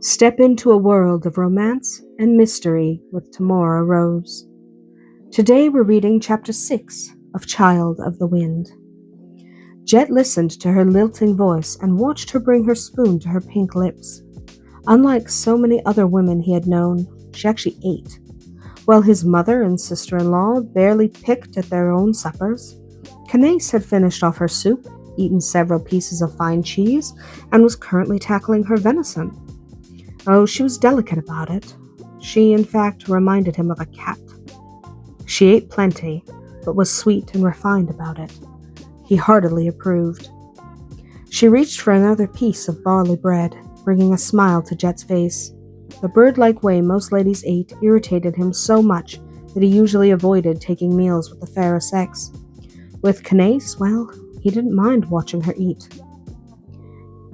Step into a world of romance and mystery with Tamora Rose. Today we're reading Chapter 6 of Child of the Wind. Jett listened to her lilting voice and watched her bring her spoon to her pink lips. Unlike so many other women he had known, she actually ate. While his mother and sister-in-law barely picked at their own suppers, Canace had finished off her soup, eaten several pieces of fine cheese, and was currently tackling her venison. Oh, she was delicate about it. She, in fact, reminded him of a cat. She ate plenty, but was sweet and refined about it. He heartily approved. She reached for another piece of barley bread, bringing a smile to Jett's face. The bird-like way most ladies ate irritated him so much that he usually avoided taking meals with the fairer sex. With Canace, well, he didn't mind watching her eat.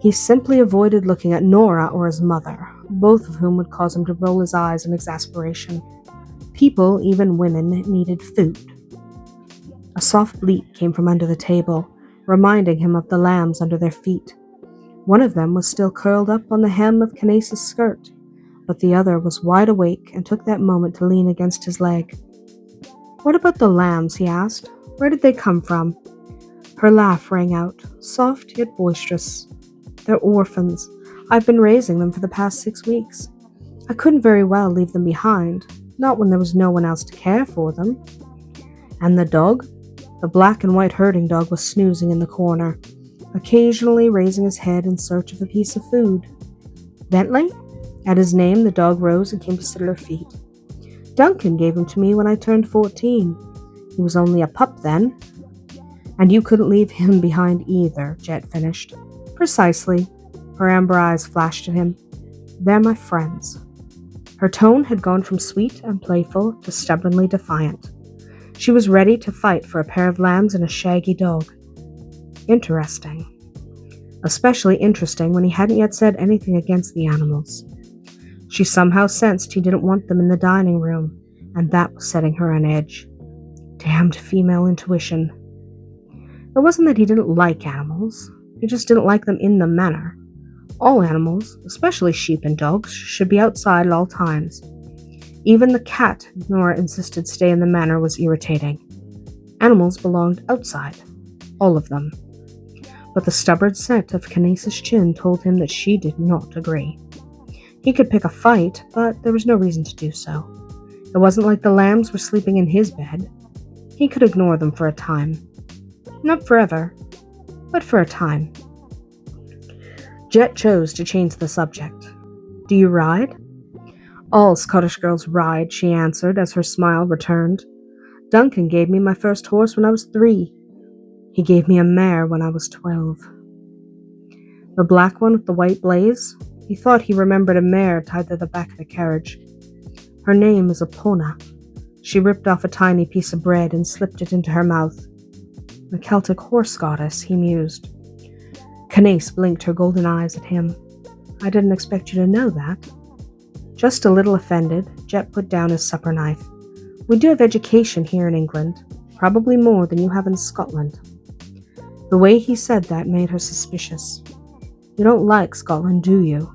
He simply avoided looking at Nora or his mother, both of whom would cause him to roll his eyes in exasperation. People, even women, needed food. A soft bleat came from under the table, reminding him of the lambs under their feet. One of them was still curled up on the hem of Canace's skirt, but the other was wide awake and took that moment to lean against his leg. "What about the lambs?" he asked. "Where did they come from?" Her laugh rang out, soft yet boisterous. "They're orphans. I've been raising them for the past 6 weeks. I couldn't very well leave them behind, not when there was no one else to care for them." "And the dog?" The black and white herding dog was snoozing in the corner, occasionally raising his head in search of a piece of food. "Bentley?" At his name, the dog rose and came to sit at her feet. "Duncan gave him to me when I turned 14. He was only a pup then." "And you couldn't leave him behind either," Jett finished. "Precisely." Her amber eyes flashed at him. "They're my friends." Her tone had gone from sweet and playful to stubbornly defiant. She was ready to fight for a pair of lambs and a shaggy dog. Interesting. Especially interesting when he hadn't yet said anything against the animals. She somehow sensed he didn't want them in the dining room, and that was setting her on edge. Damned female intuition. It wasn't that he didn't like animals. He just didn't like them in the manor. All animals, especially sheep and dogs, should be outside at all times. Even the cat Nora insisted stay in the manor was irritating. Animals belonged outside. All of them. But the stubborn set of Canace's chin told him that she did not agree. He could pick a fight, but there was no reason to do so. It wasn't like the lambs were sleeping in his bed. He could ignore them for a time. Not forever, but for a time. Jett chose to change the subject. "Do you ride?" "All Scottish girls ride," she answered as her smile returned. "Duncan gave me my first horse when I was 3. He gave me a mare when I was 12. "The black one with the white blaze?" He thought he remembered a mare tied to the back of the carriage. "Her name is Epona." She ripped off a tiny piece of bread and slipped it into her mouth. "The Celtic horse goddess," he mused. Canace blinked her golden eyes at him. "I didn't expect you to know that." Just a little offended, Jett put down his supper knife. "We do have education here in England, probably more than you have in Scotland." The way he said that made her suspicious. "You don't like Scotland, do you?"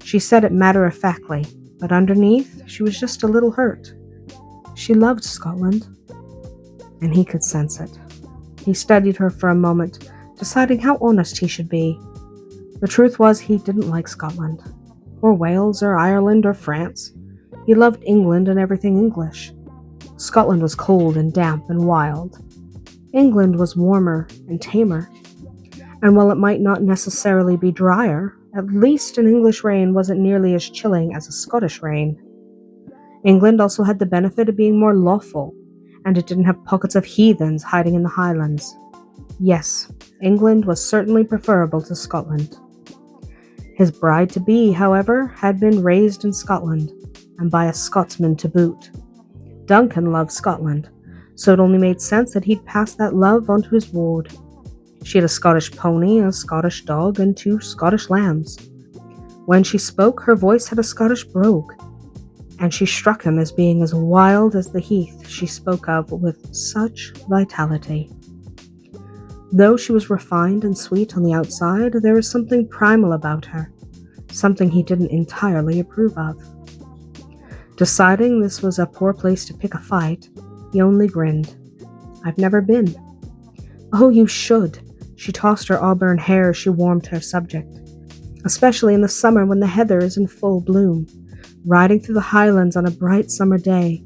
She said it matter-of-factly, but underneath, she was just a little hurt. She loved Scotland, and he could sense it. He studied her for a moment, deciding how honest he should be. The truth was he didn't like Scotland, or Wales, or Ireland, or France. He loved England and everything English. Scotland was cold and damp and wild. England was warmer and tamer. And while it might not necessarily be drier, at least an English rain wasn't nearly as chilling as a Scottish rain. England also had the benefit of being more lawful, and it didn't have pockets of heathens hiding in the Highlands. Yes, England was certainly preferable to Scotland. His bride-to-be, however, had been raised in Scotland, and by a Scotsman to boot. Duncan loved Scotland, so it only made sense that he'd pass that love on to his ward. She had a Scottish pony, a Scottish dog, and 2 Scottish lambs. When she spoke, her voice had a Scottish brogue, and she struck him as being as wild as the heath she spoke of with such vitality. Though she was refined and sweet on the outside, there was something primal about her, something he didn't entirely approve of. Deciding this was a poor place to pick a fight, he only grinned. "I've never been." "Oh, you should." She tossed her auburn hair as she warmed to her subject. "Especially in the summer when the heather is in full bloom. Riding through the highlands on a bright summer day.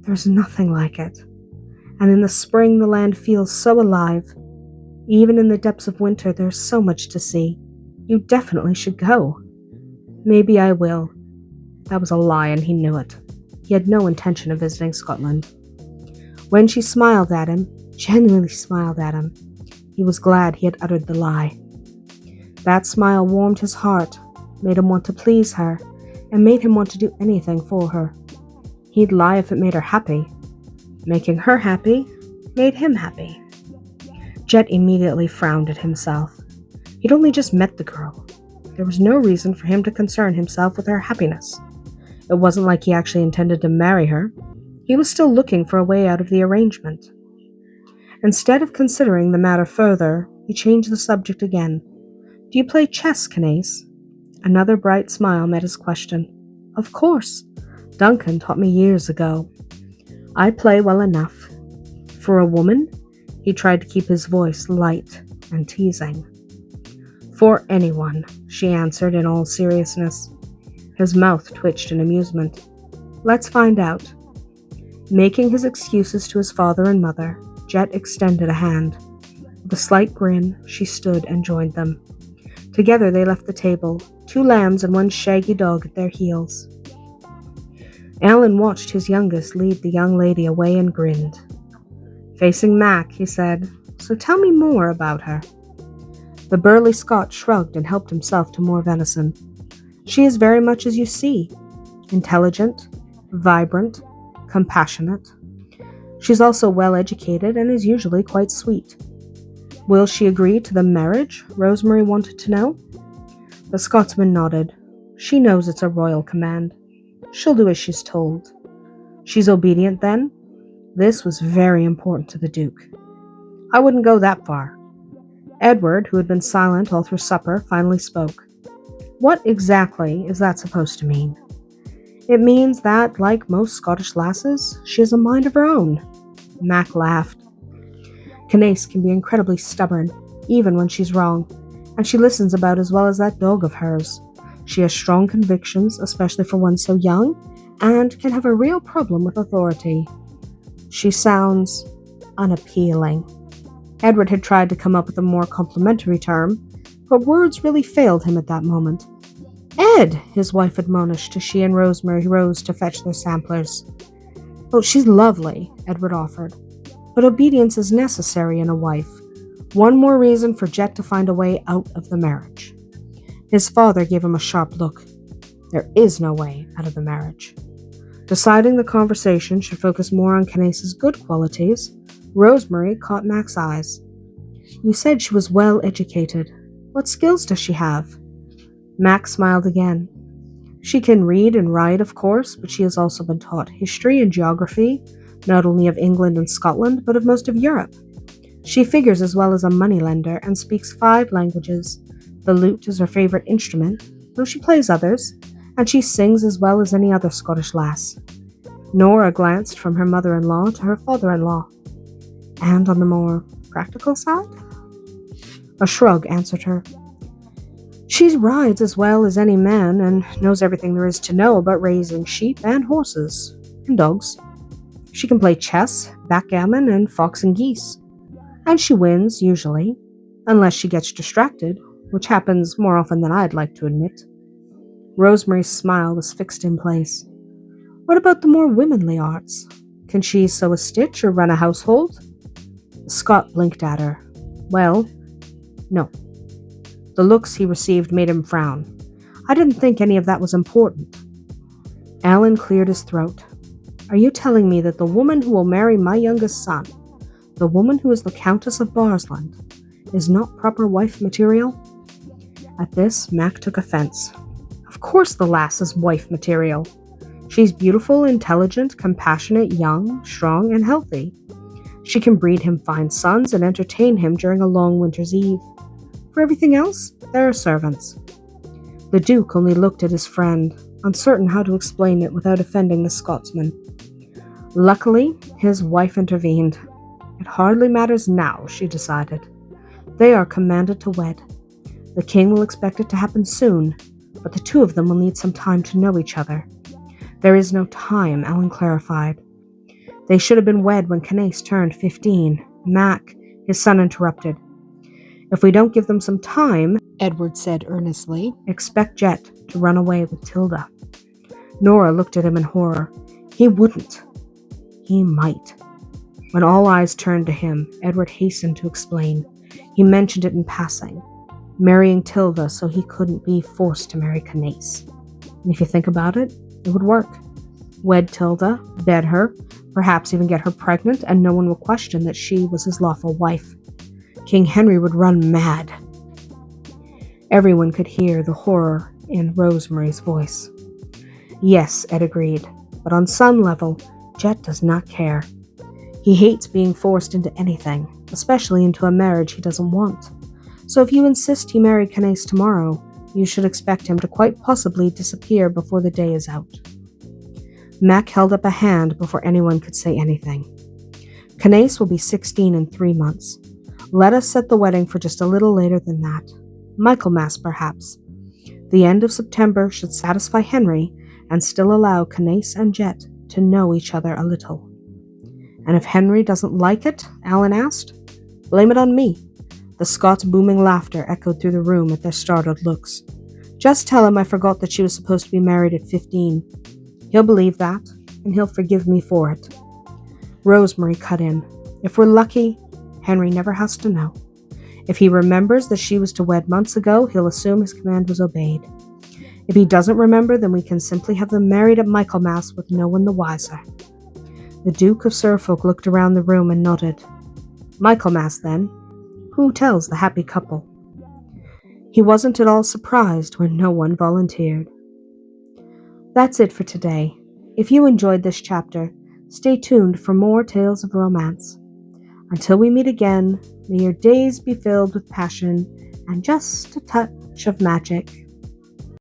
There's nothing like it. And in the spring the land feels so alive. Even in the depths of winter there's so much to see. You definitely should go." "Maybe I will." That was a lie, and he knew it. He had no intention of visiting Scotland. When she smiled at him, genuinely smiled at him, he was glad he had uttered the lie. That smile warmed his heart, made him want to please her, and made him want to do anything for her. He'd lie if it made her happy. Making her happy made him happy. Jett immediately frowned at himself. He'd only just met the girl. There was no reason for him to concern himself with her happiness. It wasn't like he actually intended to marry her. He was still looking for a way out of the arrangement. Instead of considering the matter further, he changed the subject again. "Do you play chess, Canace?" Another bright smile met his question. "Of course. Duncan taught me years ago. I play well enough. For a woman?" He tried to keep his voice light and teasing. "For anyone," she answered in all seriousness. His mouth twitched in amusement. "Let's find out." Making his excuses to his father and mother, Jett extended a hand. With a slight grin, she stood and joined them. Together they left the table, 2 lambs and 1 shaggy dog at their heels. Alan watched his youngest lead the young lady away and grinned. Facing Mac, he said, "So tell me more about her." The burly Scot shrugged and helped himself to more venison. "She is very much as you see. Intelligent, vibrant, compassionate. She's also well educated and is usually quite sweet." "Will she agree to the marriage?" Rosemary wanted to know. The Scotsman nodded. "She knows it's a royal command. She'll do as she's told." "She's obedient, then?" This was very important to the Duke. "I wouldn't go that far." Edward, who had been silent all through supper, finally spoke. "What exactly is that supposed to mean?" "It means that, like most Scottish lasses, she has a mind of her own." Mac laughed. "Canace can be incredibly stubborn, even when she's wrong, and she listens about as well as that dog of hers. She has strong convictions, especially for one so young, and can have a real problem with authority." "She sounds unappealing." Edward had tried to come up with a more complimentary term, but words really failed him at that moment. "Ed!" his wife admonished as she and Rosemary rose to fetch their samplers. "Oh, she's lovely," Edward offered, "but obedience is necessary in a wife. One more reason for Jett to find a way out of the marriage." His father gave him a sharp look. There is no way out of the marriage. Deciding the conversation should focus more on Canace's good qualities, Rosemary caught Mac's eyes. "You said she was well educated. What skills does she have?" Mac smiled again. "She can read and write, of course, but she has also been taught history and geography, not only of England and Scotland, but of most of Europe. She figures as well as a moneylender and speaks 5 languages. The lute is her favorite instrument, though she plays others, and she sings as well as any other Scottish lass." Nora glanced from her mother-in-law to her father-in-law. "And on the more practical side?" A shrug answered her. "She rides as well as any man and knows everything there is to know about raising sheep and horses and dogs. She can play chess, backgammon, and fox and geese. And she wins, usually, unless she gets distracted, which happens more often than I'd like to admit." Rosemary's smile was fixed in place. "What about the more womanly arts? Can she sew a stitch or run a household?" Scott blinked at her. "Well, no." The looks he received made him frown. "I didn't think any of that was important." Alan cleared his throat. "Are you telling me that the woman who will marry my youngest son, the woman who is the Countess of Barsland, is not proper wife material?" At this, Mac took offense. "Of course the lass is wife material. She's beautiful, intelligent, compassionate, young, strong, and healthy. She can breed him fine sons and entertain him during a long winter's eve. For everything else, there are servants." The Duke only looked at his friend, uncertain how to explain it without offending the Scotsman. Luckily, his wife intervened. It hardly matters now, she decided. They are commanded to wed. The king will expect it to happen soon, but the two of them will need some time to know each other. There is no time, Ellen clarified. They should have been wed when Canace turned 15. Mac, his son, interrupted. If we don't give them some time, Edward said earnestly, expect Jett to run away with Tilda. Nora looked at him in horror. He wouldn't. He might. When all eyes turned to him, Edward hastened to explain. He mentioned it in passing, marrying Tilda so he couldn't be forced to marry Canace. And if you think about it, it would work. Wed Tilda, bed her, perhaps even get her pregnant, and no one will question that she was his lawful wife. King Henry would run mad. Everyone could hear the horror in Rosemary's voice. Yes, Ed agreed, but on some level, Jett does not care. He hates being forced into anything, especially into a marriage he doesn't want. So if you insist he marry Canace tomorrow, you should expect him to quite possibly disappear before the day is out. Mac held up a hand before anyone could say anything. Canace will be 16 in 3 months. Let us set the wedding for just a little later than that. Michaelmas, perhaps. The end of September should satisfy Henry and still allow Canace and Jett to know each other a little. And if Henry doesn't like it, Alan asked, blame it on me. The Scots' booming laughter echoed through the room at their startled looks. Just tell him I forgot that she was supposed to be married at 15. He'll believe that, and he'll forgive me for it. Rosemary cut in. If we're lucky, Henry never has to know. If he remembers that she was to wed months ago, he'll assume his command was obeyed. If he doesn't remember, then we can simply have them married at Michaelmas with no one the wiser. The Duke of Suffolk looked around the room and nodded. Michaelmas, then. Who tells the happy couple? He wasn't at all surprised when no one volunteered. That's it for today. If you enjoyed this chapter, stay tuned for more tales of romance. Until we meet again, may your days be filled with passion and just a touch of magic.